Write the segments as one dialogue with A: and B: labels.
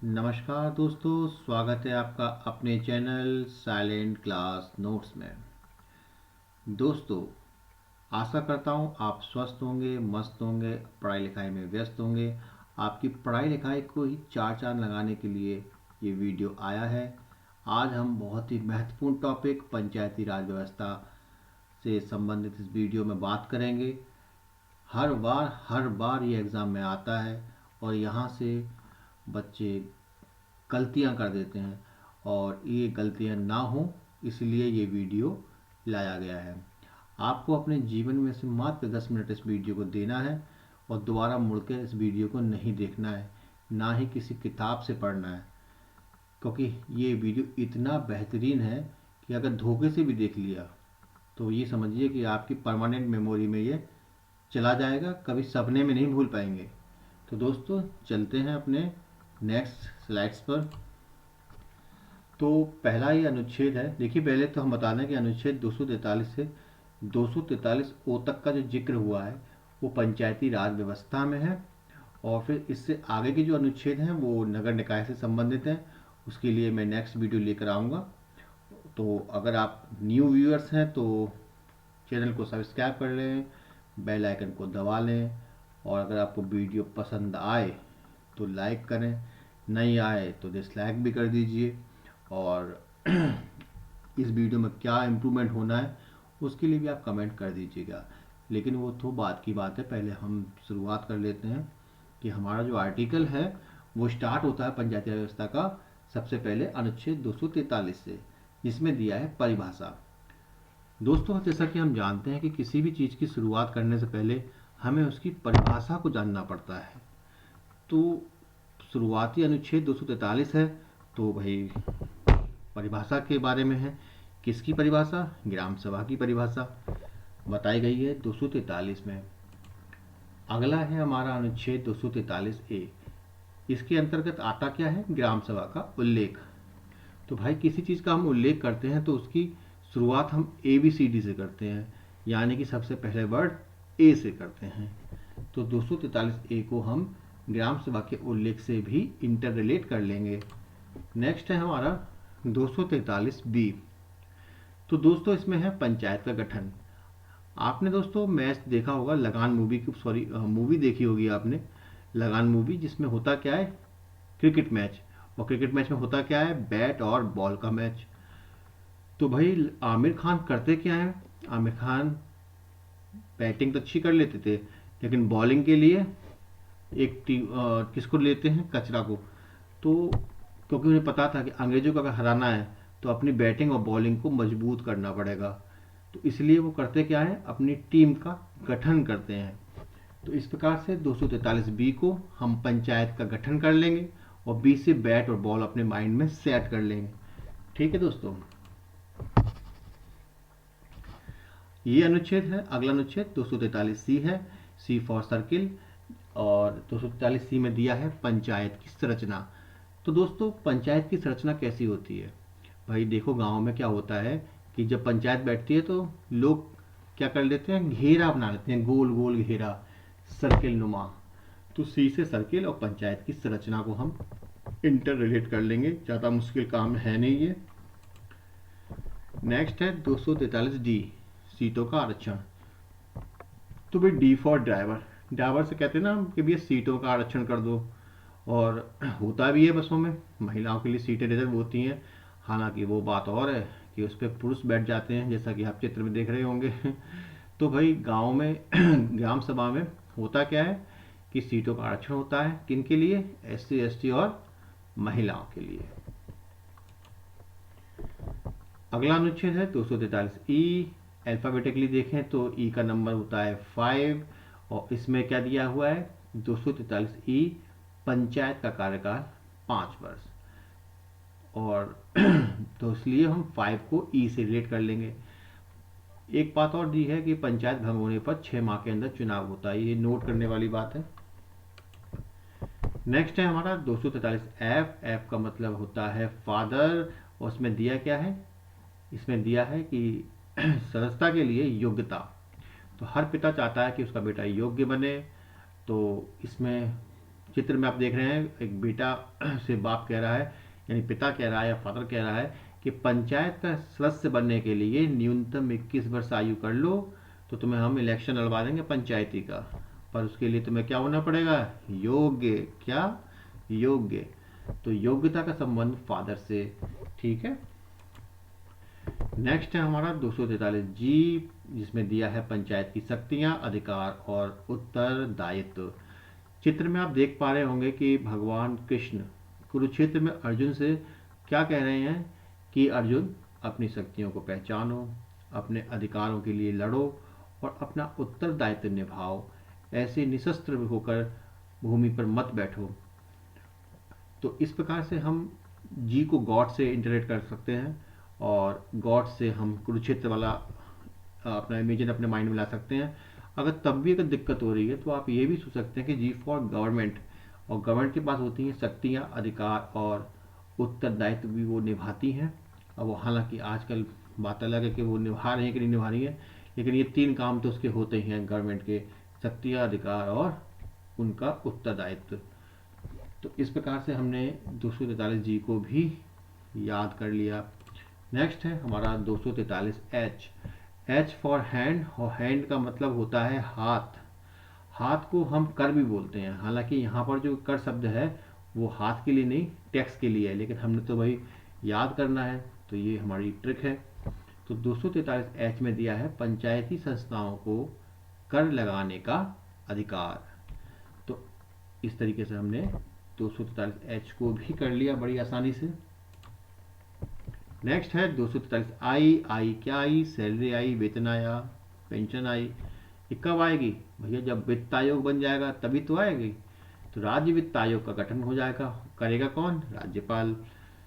A: नमस्कार दोस्तों, स्वागत है आपका अपने चैनल साइलेंट क्लास नोट्स में। दोस्तों, आशा करता हूँ आप स्वस्थ होंगे, मस्त होंगे, पढ़ाई लिखाई में व्यस्त होंगे। आपकी पढ़ाई लिखाई को ही चार चांद लगाने के लिए ये वीडियो आया है। आज हम बहुत ही महत्वपूर्ण टॉपिक पंचायती राज व्यवस्था से संबंधित इस वीडियो में बात करेंगे। हर बार ये एग्ज़ाम में आता है और यहाँ से बच्चे गलतियां कर देते हैं और ये गलतियां ना हो इसलिए ये वीडियो लाया गया है। आपको अपने जीवन में से मात्र 10 मिनट इस वीडियो को देना है और दोबारा मुड़कर इस वीडियो को नहीं देखना है, ना ही किसी किताब से पढ़ना है, क्योंकि ये वीडियो इतना बेहतरीन है कि अगर धोखे से भी देख लिया तो ये समझिए कि आपकी परमानेंट मेमोरी में ये चला जाएगा, कभी सपने में नहीं भूल पाएंगे। तो दोस्तों, चलते हैं अपने नेक्स्ट स्लाइड्स पर। तो पहला ही अनुच्छेद है। देखिए, पहले तो हम बता दें कि अनुच्छेद 243 से 243 ओ तक का जो जिक्र हुआ है वो पंचायती राज व्यवस्था में है, और फिर इससे आगे के जो अनुच्छेद हैं वो नगर निकाय से संबंधित हैं। उसके लिए मैं नेक्स्ट वीडियो लेकर आऊँगा। तो अगर आप न्यू व्यूअर्स हैं तो चैनल को सब्सक्राइब कर लें, बेल आइकन को दबा लें, और अगर आपको वीडियो पसंद आए तो लाइक करें, नहीं आए तो डिसलाइक भी कर दीजिए। और इस वीडियो में क्या इम्प्रूवमेंट होना है उसके लिए भी आप कमेंट कर दीजिएगा। लेकिन वो तो बात की बात है, पहले हम शुरुआत कर लेते हैं कि हमारा जो आर्टिकल है वो स्टार्ट होता है पंचायती राज व्यवस्था का सबसे पहले अनुच्छेद 243 से, जिसमें दिया है परिभाषा। दोस्तों, जैसा कि हम जानते हैं कि किसी भी चीज़ की शुरुआत करने से पहले हमें उसकी परिभाषा को जानना पड़ता है। तो शुरुआती अनुच्छेद 243 है, तो भाई परिभाषा के बारे में है। किसकी परिभाषा? ग्राम सभा की परिभाषा बताई गई है 243 में। अगला है हमारा अनुच्छेद 243 ए। इसके अंतर्गत आता क्या है? ग्राम सभा का उल्लेख। तो भाई, किसी चीज़ का हम उल्लेख करते हैं तो उसकी शुरुआत हम ABCD से करते हैं, यानी कि सबसे पहले वर्ड ए से करते हैं। तो 243 ए को हम ग्राम सभा के उल्लेख से भी इंटर रिलेट कर लेंगे। नेक्स्ट है हमारा 243 बी। तो दोस्तों, इसमें है पंचायत का गठन। आपने दोस्तों मैच देखा होगा, लगान मूवी की, सॉरी मूवी देखी होगी आपने, लगान मूवी, जिसमें होता क्या है? Cricket match. और क्रिकेट मैच में होता क्या है? बैट और बॉल का मैच। तो भाई, आमिर खान करते क्या है? आमिर खान बैटिंग तो अच्छी कर लेते थे, लेकिन बॉलिंग के लिए एक टीम किसको लेते हैं? कचरा को। तो क्योंकि उन्हें पता था कि अंग्रेजों को अगर हराना है तो अपनी बैटिंग और बॉलिंग को मजबूत करना पड़ेगा, तो इसलिए वो करते क्या है? अपनी टीम का गठन करते हैं। तो इस प्रकार से 243 बी को हम पंचायत का गठन कर लेंगे और बी से बैट और बॉल अपने माइंड में सेट कर लेंगे। ठीक है दोस्तों, ये अनुच्छेद है। अगला अनुच्छेद 243 सी है, सी फॉर सर्किल। और 243 सी में दिया है पंचायत की संरचना। तो दोस्तों, पंचायत की संरचना कैसी होती है? भाई देखो, गांव में क्या होता है कि जब पंचायत बैठती है तो लोग क्या कर लेते हैं? घेरा बना लेते हैं, गोल गोल घेरा, सर्किल नुमा। तो सी से सर्किल और पंचायत की संरचना को हम इंटर रिलेट कर लेंगे, ज़्यादा मुश्किल काम है नहीं ये। नेक्स्ट है 243 डी, सीटों का आरक्षण। तो भाई, डी फॉर ड्राइवर। ड्राइवर से कहते हैं ना कि भैया सीटों का आरक्षण कर दो, और होता भी है बसों में, महिलाओं के लिए सीटें रिजर्व होती हैं। हालांकि वो बात और है कि उस पर पुरुष बैठ जाते हैं, जैसा कि आप चित्र में देख रहे होंगे। तो भाई, गांव में ग्राम सभा में होता क्या है कि सीटों का आरक्षण होता है। किन के लिए? SC ST और महिलाओं के लिए। अगला अनुच्छेद है 243 ई। अल्फाबेटिकली देखें तो ई का नंबर होता है 5, और इसमें क्या दिया हुआ है? 243 ई, पंचायत का कार्यकाल 5 वर्ष। और तो इसलिए हम 5 को ई से रिलेट कर लेंगे। एक बात और दी है कि पंचायत भंग होने पर 6 माह के अंदर चुनाव होता है, ये नोट करने वाली बात है। नेक्स्ट है हमारा 243 एफ। एफ का मतलब होता है फादर, और उसमें दिया क्या है? इसमें दिया है कि सदस्यता के लिए योग्यता। तो हर पिता चाहता है कि उसका बेटा योग्य बने, तो इसमें चित्र में आप देख रहे हैं एक बेटा से बाप कह रहा है, यानी पिता कह रहा है या फादर कह रहा है कि पंचायत का सदस्य बनने के लिए न्यूनतम 21 वर्ष आयु कर लो तो तुम्हें हम इलेक्शन लड़वा देंगे पंचायती का, पर उसके लिए तुम्हें क्या होना पड़ेगा, योग्य। क्या? योग्य। तो योग्यता का संबंध फादर से। ठीक है। नेक्स्ट है हमारा 243 जी, जिसमें दिया है पंचायत की शक्तियां, अधिकार और उत्तरदायित्व। चित्र में आप देख पा रहे होंगे कि भगवान कृष्ण कुरुक्षेत्र में अर्जुन से क्या कह रहे हैं कि अर्जुन अपनी शक्तियों को पहचानो, अपने अधिकारों के लिए लड़ो और अपना उत्तरदायित्व निभाओ, ऐसे निशस्त्र होकर भूमि पर मत बैठो। तो इस प्रकार से हम जी को गॉड से इंटरेक्ट कर सकते हैं और गॉड से हम कुरुक्षेत्र वाला अपना इमेजिन अपने माइंड में ला सकते हैं। अगर तब भी अगर दिक्कत हो रही है तो आप ये भी सोच सकते हैं कि जी फॉर गवर्नमेंट, और गवर्नमेंट के पास होती हैं शक्तियाँ, अधिकार और उत्तरदायित्व भी वो निभाती हैं। अब वो हालांकि आजकल बात अलग है कि वो निभा रही है कि नहीं निभा रही है, लेकिन ये 3 काम तो उसके होते ही हैं गवर्नमेंट के, शक्तियाँ, अधिकार और उनका उत्तरदायित्व। तो इस प्रकार से हमने 243 जी को भी याद कर लिया। नेक्स्ट है हमारा 243 एच। एच फॉर हैंड, और हैंड का मतलब होता है हाथ। हाथ को हम कर भी बोलते हैं, हालांकि यहाँ पर जो कर शब्द है वो हाथ के लिए नहीं, टैक्स के लिए है, लेकिन हमने तो भाई याद करना है तो ये हमारी ट्रिक है। तो 243 एच में दिया है पंचायती संस्थाओं को कर लगाने का अधिकार। तो इस तरीके से हमने 243 एच को भी कर लिया बड़ी आसानी से। नेक्स्ट है 243 आई। आई क्या आई? सैलरी आई, वेतन आया, पेंशन आई। ये कब आएगी भैया? जब वित्त आयोग बन जाएगा तभी तो आएगी। तो राज्य वित्त आयोग का गठन हो जाएगा, करेगा कौन? राज्यपाल।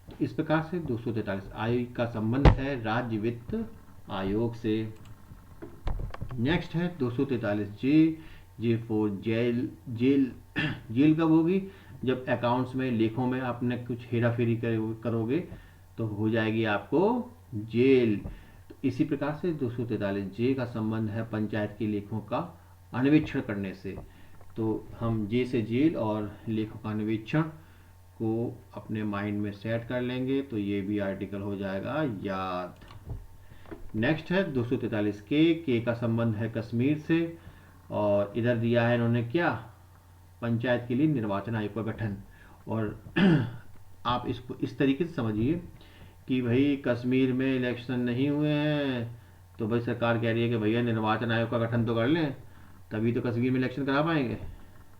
A: तो इस प्रकार से 243 आई का संबंध है राज्य वित्त आयोग से। नेक्स्ट है 243 J. J for jail. Jail jail कब होगी? जब अकाउंट्स में, लेखों में आपने कुछ हेरा फेरी करोगे तो हो जाएगी आपको जेल। तो इसी प्रकार से 243 जे का संबंध है पंचायत के लेखों का अन्वेषण करने से। तो हम जे से जेल और लेखों का अन्वेषण को अपने माइंड में सेट कर लेंगे तो ये भी आर्टिकल हो जाएगा याद। नेक्स्ट है 243 के का संबंध है कश्मीर से, और इधर दिया है इन्होंने क्या? पंचायत के लिए निर्वाचन आयोग का गठन। और आप इसको इस तरीके से समझिए कि भाई कश्मीर में इलेक्शन नहीं हुए हैं तो भाई सरकार कह रही है कि भैया निर्वाचन आयोग का गठन तो कर लें, तभी तो कश्मीर में इलेक्शन करा पाएंगे।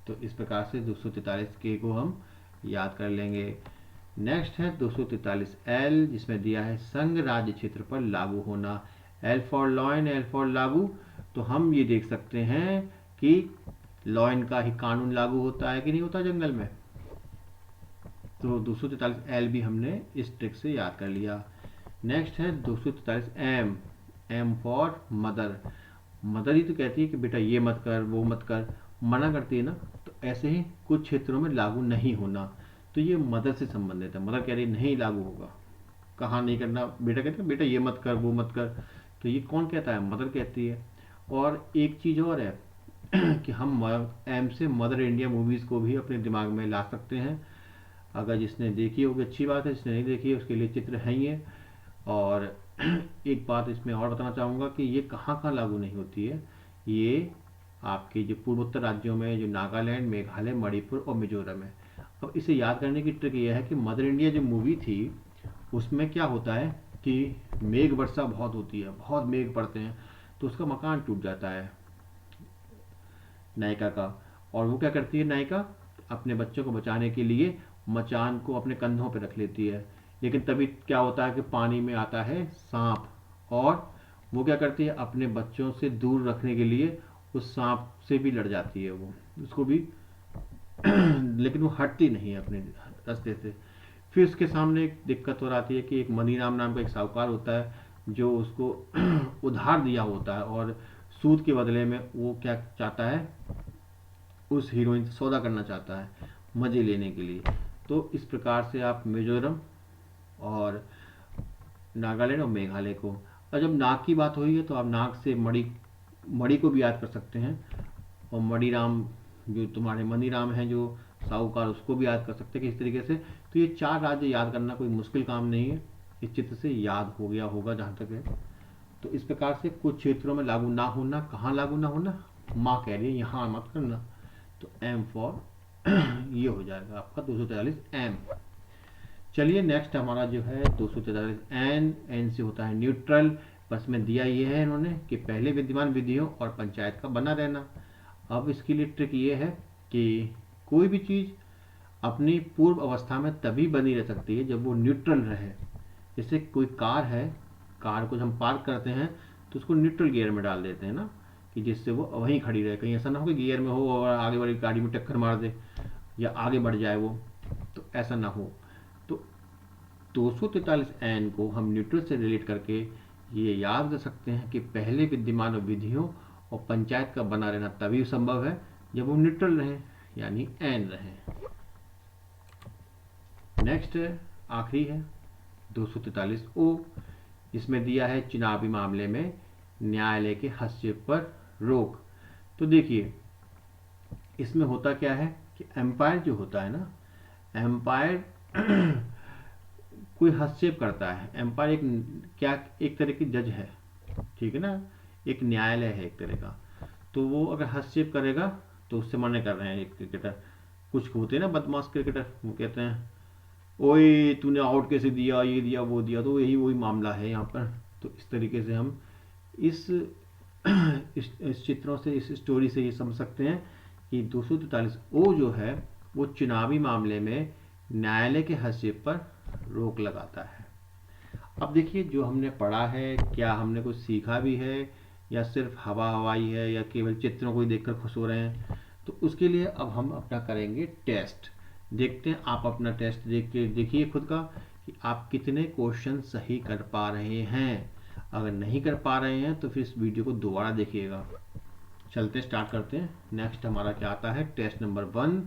A: तो इस प्रकार से 243 के को हम याद कर लेंगे। नेक्स्ट है 243 एल, जिसमें दिया है संघ राज्य क्षेत्र पर लागू होना। L for lion, L for लागू। तो हम ये देख सकते हैं कि लॉयन का ही कानून लागू होता है कि नहीं होता जंगल में। तो 243 एल भी हमने इस ट्रिक से याद कर लिया। नेक्स्ट है 243 M. M for mother. Mother ही तो कहती है कि बेटा ये मत कर, वो मत कर, मना करती है ना। तो ऐसे ही कुछ क्षेत्रों में लागू नहीं होना, तो ये मदर से संबंधित है। मदर कह रही नहीं लागू होगा, कहाँ नहीं करना, बेटा कहते हैं बेटा ये मत कर, वो मत कर। तो ये कौन कहता है? मदर कहती है। और एक चीज़ और है कि हम एम से मदर इंडिया मूवीज़ को भी अपने दिमाग में ला सकते हैं। अगर जिसने देखी होगी अच्छी बात है, जिसने नहीं देखी है उसके लिए चित्र है ही है। और एक बात इसमें और बताना चाहूँगा कि ये कहाँ कहाँ लागू नहीं होती है। ये आपके जो पूर्वोत्तर राज्यों में, जो नागालैंड, मेघालय, मणिपुर और मिजोरम है। अब इसे याद करने की ट्रिक ये है कि मदर इंडिया जो मूवी थी उसमें क्या होता है कि मेघ वर्षा बहुत होती है, बहुत मेघ पड़ते हैं, तो उसका मकान टूट जाता है नायिका का। और वो क्या करती है नायिका? अपने बच्चों को बचाने के लिए मचान को अपने कंधों पर रख लेती है। लेकिन तभी क्या होता है कि पानी में आता है सांप, और वो क्या करती है? अपने बच्चों से दूर रखने के लिए उस सांप से भी लड़ जाती है, वो उसको भी लेकिन वो हटती नहीं है अपने रास्ते से। फिर उसके सामने एक दिक्कत और आती है कि एक मनीराम नाम का एक साहूकार होता है जो उसको उधार दिया होता है, और सूद के बदले में वो क्या चाहता है? उस हीरोइन से सौदा करना चाहता है मजे लेने के लिए। तो इस प्रकार से आप मिजोरम और नागालैंड और मेघालय को, और जब नाग की बात हुई है तो आप नाग से मणि, मणि को भी याद कर सकते हैं। और मणिराम जो तुम्हारे मनीराम हैं जो साहूकार उसको भी याद कर सकते हैं किस तरीके से। तो ये 4 राज्य याद करना कोई मुश्किल काम नहीं है, इस चित्र से याद हो गया होगा जहाँ तक है। तो इस प्रकार से कुछ क्षेत्रों में लागू ना होना, कहाँ लागू ना होना, माँ कह रही है यहाँ मत करना, तो एम फॉर ये हो जाएगा आपका 243 एम। चलिए नेक्स्ट हमारा जो है 243 एन, एन से होता है न्यूट्रल। बस में दिया ये है इन्होंने कि पहले विद्यमान विधियों और पंचायत का बना रहना। अब इसके लिए ट्रिक ये है कि कोई भी चीज़ अपनी पूर्व अवस्था में तभी बनी रह सकती है जब वो न्यूट्रल रहे। जैसे कोई कार है, कार को जब हम पार्क करते हैं तो उसको न्यूट्रल गियर में डाल देते हैं ना, कि जिससे वो वहीं खड़ी रहे, कहीं ऐसा ना हो कि गियर में हो और आगे वाली गाड़ी में टक्कर मार दे या आगे बढ़ जाए वो, तो ऐसा ना हो। तो 243 एन को हम न्यूट्रल से रिलेट करके ये याद कर सकते हैं कि पहले विद्यमान विधियों और पंचायत का बना रहना तभी संभव है जब वो न्यूट्रल रहे, यानी एन रहे। नेक्स्ट आखिरी है 243 ओ, इसमें दिया है चुनावी मामले में न्यायालय के हस्तक्षेप पर रोक। तो देखिए इसमें होता क्या है कि एम्पायर जो होता है ना, एम्पायर कोई हस्तक्षेप करता है। एम्पायर एक तरह की जज है, ठीक है ना, एक न्यायालय है एक तरह का। तो वो अगर हस्तक्षेप करेगा तो उससे मना कर रहे हैं। एक क्रिकेटर, कुछ होते हैं ना बदमाश क्रिकेटर, वो कहते हैं ओए तूने आउट कैसे दिया, ये दिया वो दिया, तो यही वही मामला है यहाँ पर। तो इस तरीके से हम इस इस चित्रों से, इस स्टोरी से ये समझ सकते हैं कि 243 ओ जो है वो चुनावी मामले में न्यायालय के हस्तक्षेप पर रोक लगाता है। अब देखिए जो हमने पढ़ा है, क्या हमने कुछ सीखा भी है या सिर्फ हवा हवाई है या केवल चित्रों को ही देखकर खुश हो रहे हैं। तो उसके लिए अब हम अपना करेंगे टेस्ट। देखते हैं, आप अपना टेस्ट देख के देखिए खुद का कि आप कितने क्वेश्चन सही कर पा रहे हैं। अगर नहीं कर पा रहे हैं तो फिर इस वीडियो को दोबारा देखिएगा। चलते स्टार्ट करते हैं। नेक्स्ट हमारा क्या आता है, टेस्ट नंबर 1।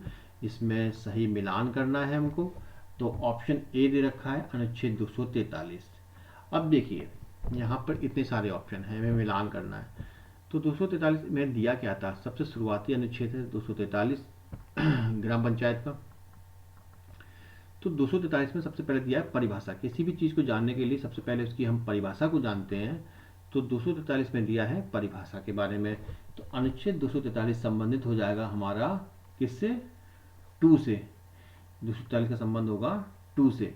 A: इसमें सही मिलान करना है हमको। तो ऑप्शन ए दे रखा है अनुच्छेद 243। अब देखिए यहाँ पर इतने सारे ऑप्शन हैं, हमें मिलान करना है। तो 243 में दिया क्या था, सबसे शुरुआती अनुच्छेद है 243 ग्राम पंचायत का। तो 243 में सबसे पहले दिया है परिभाषा। किसी भी चीज़ को जानने के लिए सबसे पहले उसकी हम परिभाषा को जानते हैं। तो 243 में दिया है परिभाषा के बारे में। तो अनुच्छेद 243 संबंधित हो जाएगा हमारा किससे, 2 से। 243 का संबंध होगा 2 से।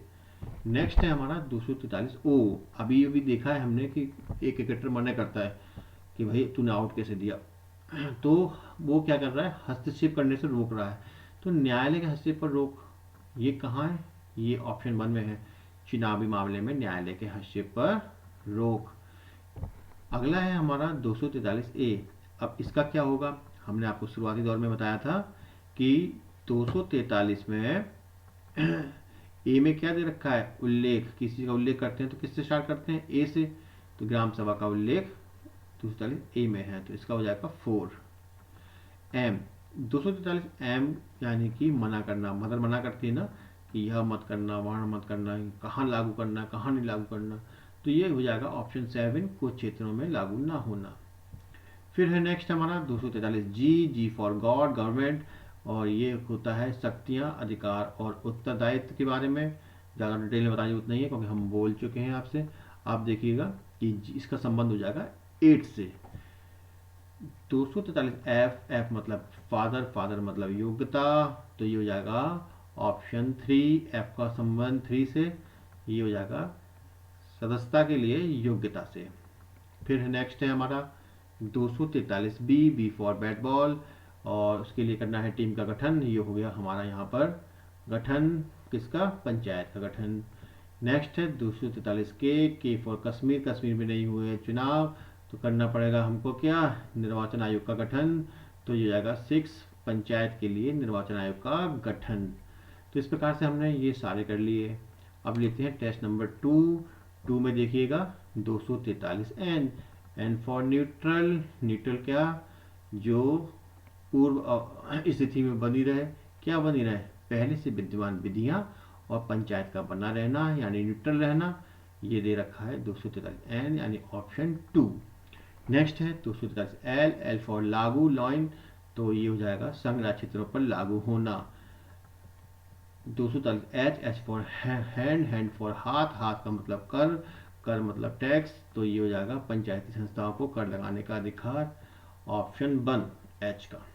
A: नेक्स्ट है हमारा 243 ओ। अभी अभी देखा है हमने कि एक क्रिकेटर मना करता है कि भाई तूने आउट कैसे दिया, तो वो क्या कर रहा है, हस्तक्षेप करने से रोक रहा है। तो न्यायालय के हस्तक्षेप पर रोक, ये कहाँ है, ये ऑप्शन 1 में है, चुनावी मामले में न्यायालय के हस्तक्षेप पर रोक। अगला है हमारा 243 ए। अब इसका क्या होगा, हमने आपको शुरुआती दौर में बताया था कि 243 में ए में क्या दे रखा है, उल्लेख। किसी का उल्लेख करते हैं तो किससे स्टार्ट करते हैं, ए से। तो ग्राम सभा का उल्लेख 243 ए में है, तो इसका हो जाएगा 4। एम 243 एम यानी कि मना करना, मदर मना करती है ना कि यह मत करना, वहाँ मत करना, कहाँ लागू करना, कहाँ नहीं लागू करना। तो ये हो जाएगा ऑप्शन 7, कुछ क्षेत्रों में लागू ना होना। फिर है नेक्स्ट हमारा 243 जी, जी फॉर गॉड, गवर्नमेंट। और ये होता है शक्तियाँ, अधिकार और उत्तरदायित्व के बारे में। ज़्यादा डिटेल में बताने की जरूरत नहीं है क्योंकि हम बोल चुके हैं आपसे। आप देखिएगा कि इसका संबंध हो जाएगा 8 से। 243 एफ, एफ मतलब फादर, फादर मतलब योग्यता। तो ये हो जाएगा ऑप्शन 3, एफ का संबंध 3 से, ये हो जाएगा सदस्यता के लिए योग्यता से। फिर नेक्स्ट है हमारा 243 B, B for bat ball. और उसके लिए करना है टीम का गठन। ये हो गया हमारा यहाँ पर गठन किसका, पंचायत का गठन। नेक्स्ट है 243 के फॉर कश्मीर, कश्मीर में नहीं हुए चुनाव, तो करना पड़ेगा हमको क्या, निर्वाचन आयोग का गठन। तो ये जाएगा 6, पंचायत के लिए निर्वाचन आयोग का गठन। तो इस प्रकार से हमने ये सारे कर लिए। अब लेते हैं टेस्ट नंबर 2 में देखिएगा 243 N, N for neutral. Neutral क्या, जो पूर्व स्थिति में बनी रहे। क्या बनी रहे, पहले से विद्यमान विधियां और पंचायत का बना रहना यानी न्यूट्रल रहना। ये दे रखा है 243 एन यानी ऑप्शन 2। नेक्स्ट है 243 एल, एल फॉर लागू, लॉइन। तो ये हो जाएगा संघ राज्य क्षेत्रों पर लागू होना। 243 H for hand, hand for हाथ, हाथ का मतलब कर, कर मतलब टैक्स, तो ये हो जाएगा पंचायती संस्थाओं को कर लगाने का अधिकार, ऑप्शन 1 एच का।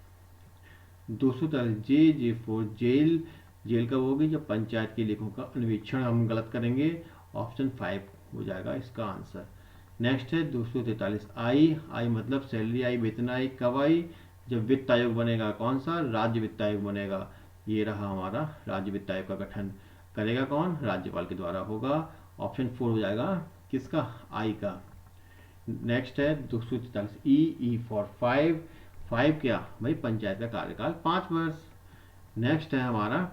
A: 243 जे फॉर जेल, जेल कब होगी जब पंचायत के लेखों का अन्वेषण हम गलत करेंगे, ऑप्शन 5 हो जाएगा इसका आंसर। नेक्स्ट है 243 आई मतलब सैलरी आई, वेतन आई, कब आई जब वित्त आयोग बनेगा, कौन सा, राज्य वित्त आयोग बनेगा। ये रहा हमारा राज्य वित्त आयोग का गठन करेगा कौन, राज्यपाल के द्वारा होगा, ऑप्शन 4 हो जाएगा किसका, आई का। नेक्स्ट है 243 ई फॉर 5, 5 क्या भाई, पंचायत का कार्यकाल 5 वर्ष। नेक्स्ट है हमारा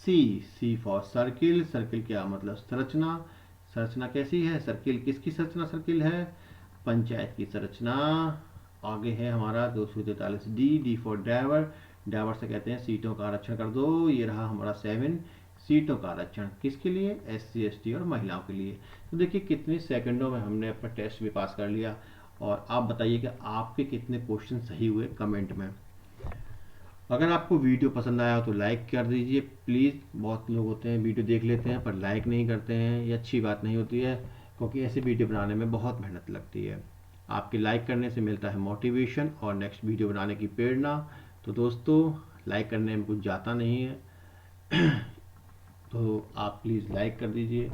A: सी फॉर सर्किल, सर्किल क्या मतलब संरचना, संरचना कैसी है, सर्किल किसकी संरचना, सर्किल है पंचायत की संरचना। आगे है हमारा 243 डी फॉर ड्राइवर, ड्राइवर से कहते हैं सीटों का आरक्षण कर दो, ये रहा हमारा 7 सीटों का आरक्षण किसके लिए, SC ST और महिलाओं के लिए। तो देखिए कितने सेकंडों में हमने अपना टेस्ट भी पास कर लिया। और आप बताइए कि आपके कितने क्वेश्चन सही हुए कमेंट में। अगर आपको वीडियो पसंद आया हो तो लाइक कर दीजिए प्लीज़। बहुत लोग होते हैं वीडियो देख लेते हैं पर लाइक नहीं करते हैं, ये अच्छी बात नहीं होती है क्योंकि ऐसे वीडियो बनाने में बहुत मेहनत लगती है। आपके लाइक करने से मिलता है मोटिवेशन और नेक्स्ट वीडियो बनाने की प्रेरणा। तो दोस्तों लाइक करने में कुछ जाता नहीं है तो आप प्लीज़ लाइक कर दीजिए।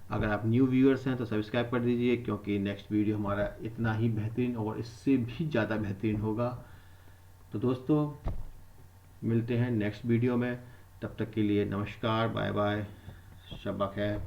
A: अगर आप न्यू व्यूअर्स हैं तो सब्सक्राइब कर दीजिए क्योंकि नेक्स्ट वीडियो हमारा इतना ही बेहतरीन और इससे भी ज़्यादा बेहतरीन होगा। तो दोस्तों मिलते हैं नेक्स्ट वीडियो में, तब तक के लिए नमस्कार, बाय बाय, शब्बा खैर।